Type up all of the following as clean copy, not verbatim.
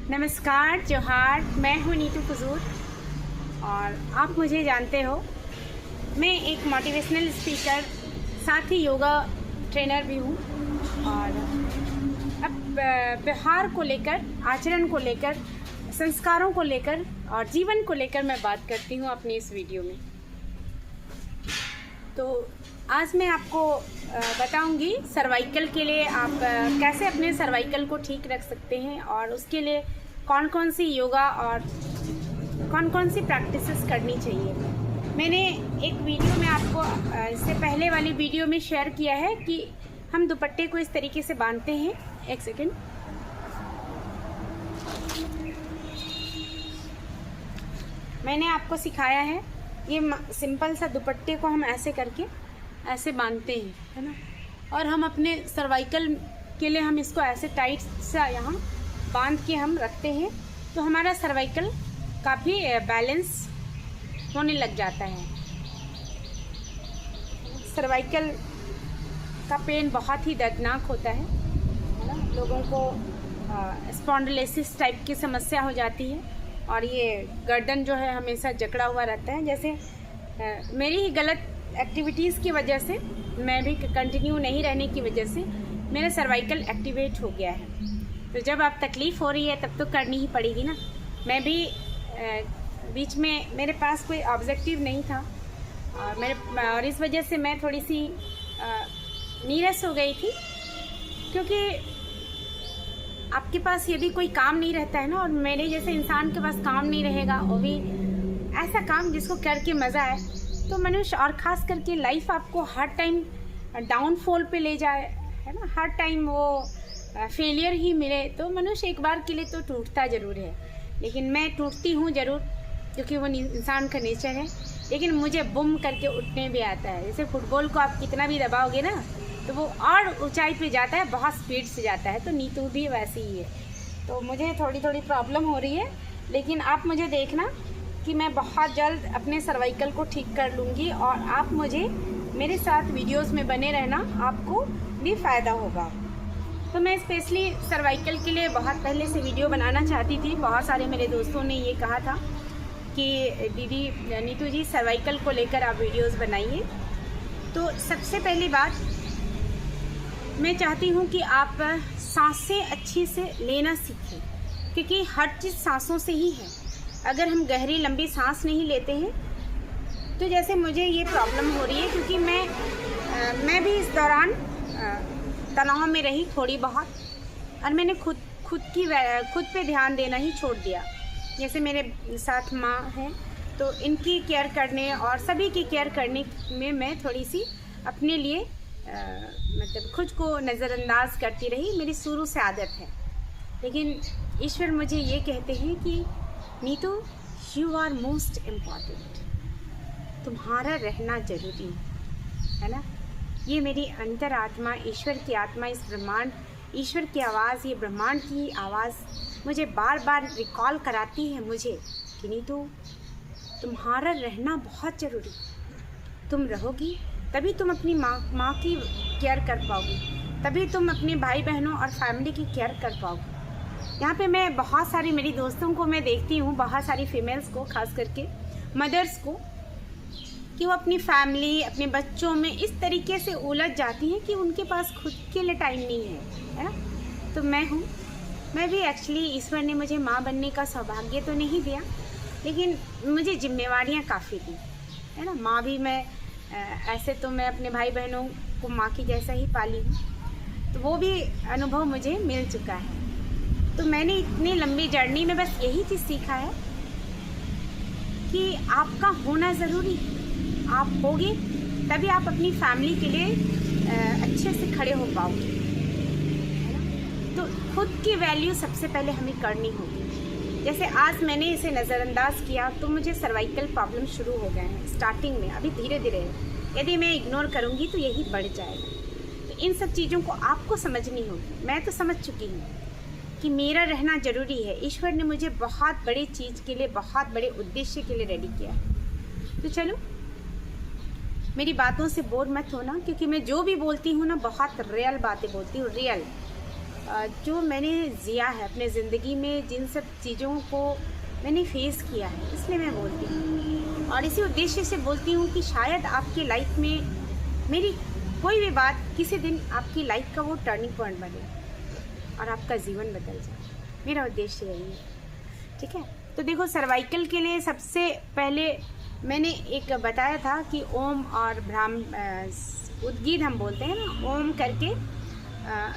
नमस्कार, जोहार। मैं हूँ नीतू फजूर और आप मुझे जानते हो। मैं एक मोटिवेशनल स्पीकर, साथ ही योगा ट्रेनर भी हूँ। और अब व्यवहार को लेकर, आचरण को लेकर, संस्कारों को लेकर और जीवन को लेकर मैं बात करती हूँ अपनी इस वीडियो में। तो आज मैं आपको बताऊंगी सर्वाइकल के लिए आप कैसे अपने सर्वाइकल को ठीक रख सकते हैं और उसके लिए कौन कौन सी योगा और कौन कौन सी प्रैक्टिसेस करनी चाहिए। मैंने एक वीडियो में आपको इससे पहले वाली वीडियो में शेयर किया है कि हम दुपट्टे को इस तरीके से बांधते हैं। एक सेकेंड। मैंने आपको सिखाया है ये सिंपल सा दुपट्टे को हम ऐसे करके ऐसे बांधते हैं, है ना। और हम अपने सर्वाइकल के लिए हम इसको ऐसे टाइट सा यहाँ बांध के हम रखते हैं, तो हमारा सर्वाइकल काफ़ी बैलेंस होने लग जाता है। सर्वाइकल का पेन बहुत ही दर्दनाक होता है ना। लोगों को स्पॉन्डिलोसिस टाइप की समस्या हो जाती है और ये गर्दन जो है हमेशा जकड़ा हुआ रहता है। जैसे मेरी ही गलत एक्टिविटीज़ की वजह से, मैं भी कंटिन्यू नहीं रहने की वजह से मेरा सर्वाइकल एक्टिवेट हो गया है। तो जब आप तकलीफ़ हो रही है तब तो करनी ही पड़ेगी ना। मैं भी बीच में मेरे पास कोई ऑब्जेक्टिव नहीं था और इस वजह से मैं थोड़ी सी नीरस हो गई थी, क्योंकि आपके पास यदि कोई काम नहीं रहता है ना, और मेरे जैसे इंसान के पास काम नहीं रहेगा, वो भी ऐसा काम जिसको करके मज़ा आए, तो मनुष्य और ख़ास करके लाइफ आपको हर टाइम डाउनफॉल पे ले जाए, है ना। हर टाइम वो फेलियर ही मिले तो मनुष्य एक बार के लिए तो टूटता ज़रूर है। लेकिन मैं टूटती हूँ ज़रूर, क्योंकि वो इंसान का नेचर है। लेकिन मुझे बुम करके उठने भी आता है। जैसे फुटबॉल को आप कितना भी दबाओगे ना तो वो और ऊंचाई पे जाता है, बहुत स्पीड से जाता है। तो नीतू भी वैसी ही है। तो मुझे थोड़ी थोड़ी प्रॉब्लम हो रही है, लेकिन आप मुझे देखना कि मैं बहुत जल्द अपने सर्वाइकल को ठीक कर लूँगी। और आप मुझे मेरे साथ वीडियोस में बने रहना, आपको भी फ़ायदा होगा। तो मैं स्पेशली सर्वाइकल के लिए बहुत पहले से वीडियो बनाना चाहती थी। बहुत सारे मेरे दोस्तों ने ये कहा था कि दीदी नीतू जी सर्वाइकल को लेकर आप वीडियोस बनाइए। तो सबसे पहली बात मैं चाहती हूँ कि आप सांसें अच्छी से लेना सीखें, क्योंकि हर चीज़ सांसों से ही है। अगर हम गहरी लंबी सांस नहीं लेते हैं तो जैसे मुझे ये प्रॉब्लम हो रही है, क्योंकि मैं भी इस दौरान तनाव में रही थोड़ी बहुत, और मैंने खुद पे ध्यान देना ही छोड़ दिया। जैसे मेरे साथ माँ हैं, तो इनकी केयर करने और सभी की केयर करने में मैं थोड़ी सी अपने लिए मतलब खुद को नज़रअंदाज करती रही। मेरी शुरू से आदत है। लेकिन ईश्वर मुझे ये कहते हैं कि Neetu, you are most important. तुम्हारा रहना ज़रूरी है ना। ये मेरी अंतर आत्मा, ईश्वर की आत्मा, इस ब्रह्मांड, ईश्वर की आवाज़, ये ब्रह्मांड की आवाज़ मुझे बार बार रिकॉल कराती है मुझे कि नीतू, तुम्हारा रहना बहुत ज़रूरी। तुम रहोगी तभी तुम अपनी माँ की केयर कर पाओगी, तभी तुम अपने भाई बहनों और फैमिली की केयर कर पाओगी। यहाँ पे मैं बहुत सारी मेरी दोस्तों को मैं देखती हूँ, बहुत सारी फीमेल्स को, खास करके मदर्स को, कि वो अपनी फैमिली, अपने बच्चों में इस तरीके से उलझ जाती हैं कि उनके पास खुद के लिए टाइम नहीं है ना। तो मैं भी एक्चुअली ईश्वर ने मुझे माँ बनने का सौभाग्य तो नहीं दिया, लेकिन मुझे जिम्मेवारियाँ काफ़ी दी, है ना। माँ भी मैं ऐसे तो मैं अपने भाई बहनों को माँ की जैसा ही पाली हूँ, तो वो भी अनुभव मुझे मिल चुका है। तो मैंने इतनी लंबी जर्नी में बस यही चीज़ सीखा है कि आपका होना ज़रूरी है। आप होगे तभी आप अपनी फैमिली के लिए अच्छे से खड़े हो पाओगे, है ना। तो खुद की वैल्यू सबसे पहले हमें करनी होगी। जैसे आज मैंने इसे नज़रअंदाज किया तो मुझे सर्वाइकल प्रॉब्लम शुरू हो गए हैं स्टार्टिंग में, अभी धीरे धीरे। यदि मैं इग्नोर करूँगी तो यही बढ़ जाएगा। तो इन सब चीज़ों को आपको समझनी होगी। मैं तो समझ चुकी हूँ कि मेरा रहना ज़रूरी है। ईश्वर ने मुझे बहुत बड़ी चीज़ के लिए, बहुत बड़े उद्देश्य के लिए रेडी किया है। तो चलो, मेरी बातों से बोर मत होना, क्योंकि मैं जो भी बोलती हूँ ना, बहुत रियल बातें बोलती हूँ, रियल। जो मैंने जिया है अपने ज़िंदगी में, जिन सब चीज़ों को मैंने फेस किया है, इसलिए मैं बोलती हूँ। और इसी उद्देश्य से बोलती हूँ कि शायद आपकी लाइफ में मेरी कोई भी बात किसी दिन आपकी लाइफ का वो टर्निंग पॉइंट बने और आपका जीवन बदल जाए। मेरा उद्देश्य यही है, ठीक है। तो देखो, सर्वाइकल के लिए सबसे पहले मैंने एक बताया था कि ओम और उद्गीत हम बोलते हैं ना, ओम करके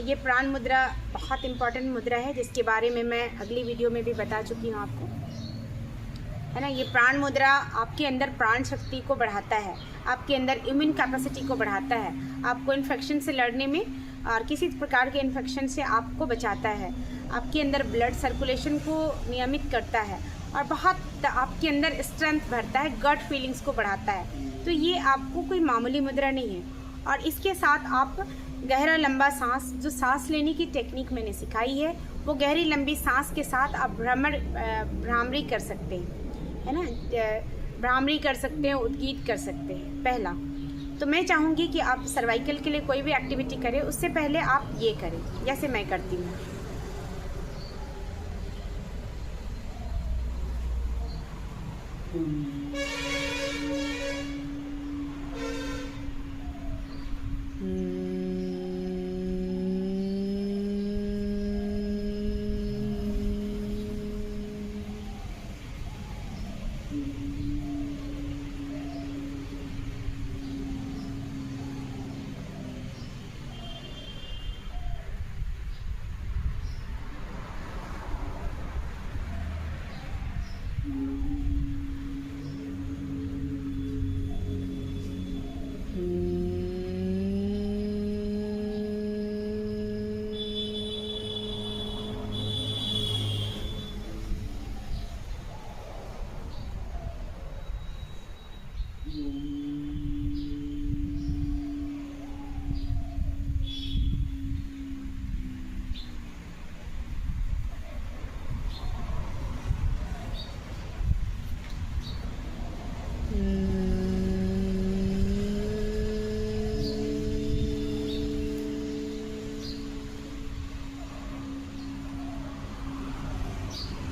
ये प्राण मुद्रा बहुत इम्पॉर्टेंट मुद्रा है, जिसके बारे में मैं अगली वीडियो में भी बता चुकी हूँ आपको, है ना। ये प्राण मुद्रा आपके अंदर प्राण शक्ति को बढ़ाता है, आपके अंदर इम्यून कैपेसिटी को बढ़ाता है, आपको इन्फेक्शन से लड़ने में और किसी प्रकार के इन्फेक्शन से आपको बचाता है, आपके अंदर ब्लड सर्कुलेशन को नियमित करता है और बहुत आपके अंदर स्ट्रेंथ भरता है, गट फीलिंग्स को बढ़ाता है। तो ये आपको कोई मामूली मुद्रा नहीं है। और इसके साथ आप गहरा लंबा सांस, जो सांस लेने की टेक्निक मैंने सिखाई है, वो गहरी लंबी सांस के साथ आप भ्रामरी कर सकते हैं, है ना। भ्रामरी कर सकते हैं, उद्गीत कर सकते हैं। पहला तो मैं चाहूँगी कि आप सर्वाइकल के लिए कोई भी एक्टिविटी करें, उससे पहले आप ये करें जैसे मैं करती हूँ।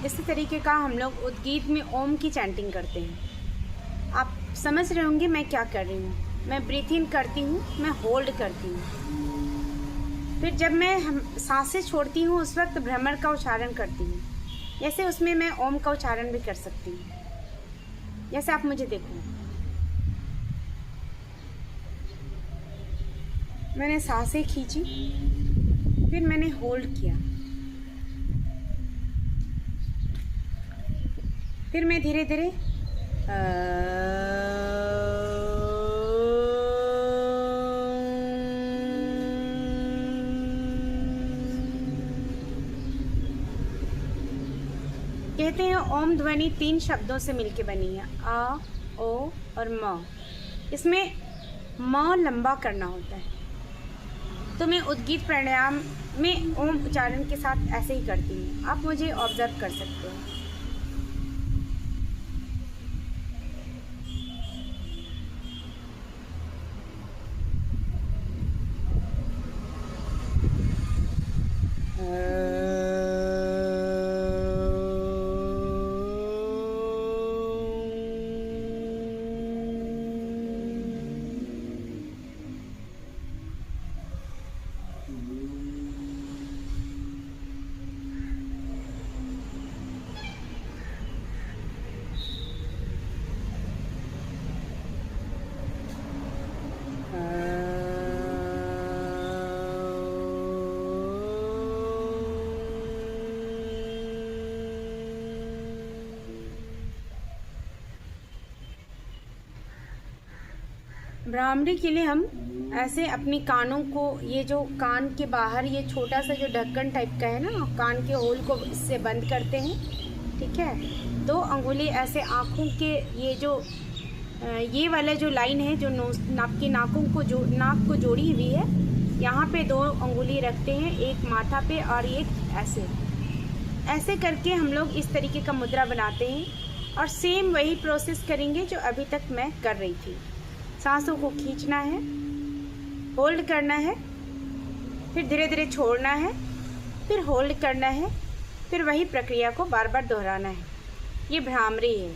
इसी तरीके का हम लोग उद्गीत में ओम की चैंटिंग करते हैं। आप समझ रहे होंगे मैं क्या कर रही हूँ। मैं ब्रीथ इन करती हूँ, मैं होल्ड करती हूँ, फिर जब मैं सांसें छोड़ती हूँ उस वक्त भ्रमर का उच्चारण करती हूँ। जैसे उसमें मैं ओम का उच्चारण भी कर सकती हूँ। जैसे आप मुझे देखो, मैंने सांसें खींची, फिर मैंने होल्ड किया, फिर मैं धीरे धीरे कहते हैं ओम ध्वनि 3 शब्दों से मिलके बनी है, आ, ओ और म। इसमें म लंबा करना होता है, तो मैं उद्गीत प्राणायाम में ओम उच्चारण के साथ ऐसे ही करती हूँ। आप मुझे ऑब्जर्व कर सकते हो। भ्रामरी के लिए हम ऐसे अपने कानों को, ये जो कान के बाहर ये छोटा सा जो ढक्कन टाइप का है ना, कान के होल को इससे बंद करते हैं, ठीक है। 2 अंगुली ऐसे आँखों के ये जो ये वाला जो लाइन है जो आपके नाक को जोड़ी हुई है, यहाँ पे 2 अंगुली रखते हैं, एक माथा पे और एक ऐसे करके हम लोग इस तरीके का मुद्रा बनाते हैं। और सेम वही प्रोसेस करेंगे जो अभी तक मैं कर रही थी। सांसों को खींचना है, होल्ड करना है, फिर धीरे धीरे छोड़ना है, फिर होल्ड करना है, फिर वही प्रक्रिया को बार बार दोहराना है। ये भ्रामरी है।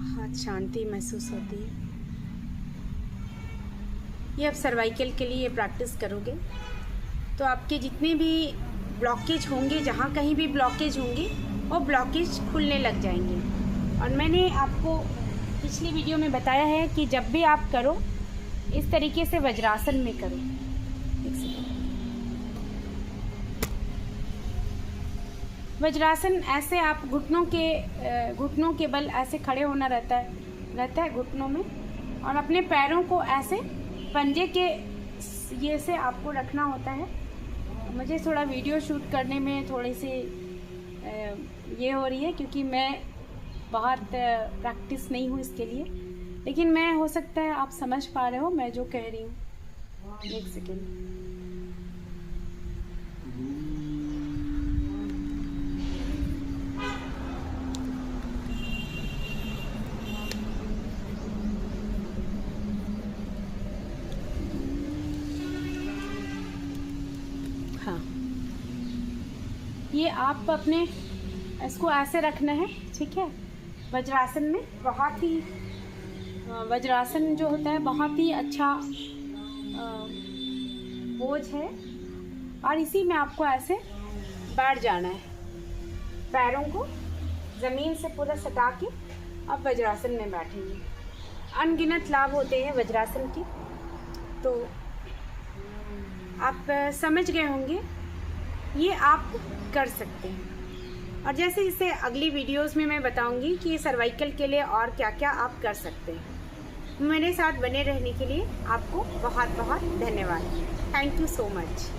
बहुत शांति महसूस होती है। ये अब सर्वाइकल के लिए प्रैक्टिस करोगे तो आपके जितने भी ब्लॉकेज होंगे, जहाँ कहीं भी ब्लॉकेज होंगे, वो ब्लॉकेज खुलने लग जाएंगे। और मैंने आपको पिछली वीडियो में बताया है कि जब भी आप करो इस तरीके से वज्रासन में करो। वज्रासन ऐसे आप घुटनों के बल ऐसे खड़े होना रहता है घुटनों में, और अपने पैरों को ऐसे पंजे के ये से आपको रखना होता है। मुझे थोड़ा वीडियो शूट करने में थोड़ी सी ये हो रही है क्योंकि मैं बहुत प्रैक्टिस नहीं हूँ इसके लिए, लेकिन मैं हो सकता है आप समझ पा रहे हो मैं जो कह रही हूँ। एक सेकेंड। हाँ, ये आप अपने इसको ऐसे रखना है, ठीक है। वज्रासन में बहुत ही वज्रासन जो होता है बहुत ही अच्छा बोझ है, और इसी में आपको ऐसे बैठ जाना है, पैरों को ज़मीन से पूरा सटा के आप वज्रासन में बैठेंगे। अनगिनत लाभ होते हैं वज्रासन के, तो आप समझ गए होंगे, ये आप कर सकते हैं। और जैसे इसे अगली वीडियोस में मैं बताऊंगी कि सर्वाइकल के लिए और क्या क्या आप कर सकते हैं। मेरे साथ बने रहने के लिए आपको बहुत बहुत धन्यवाद। Thank you so much.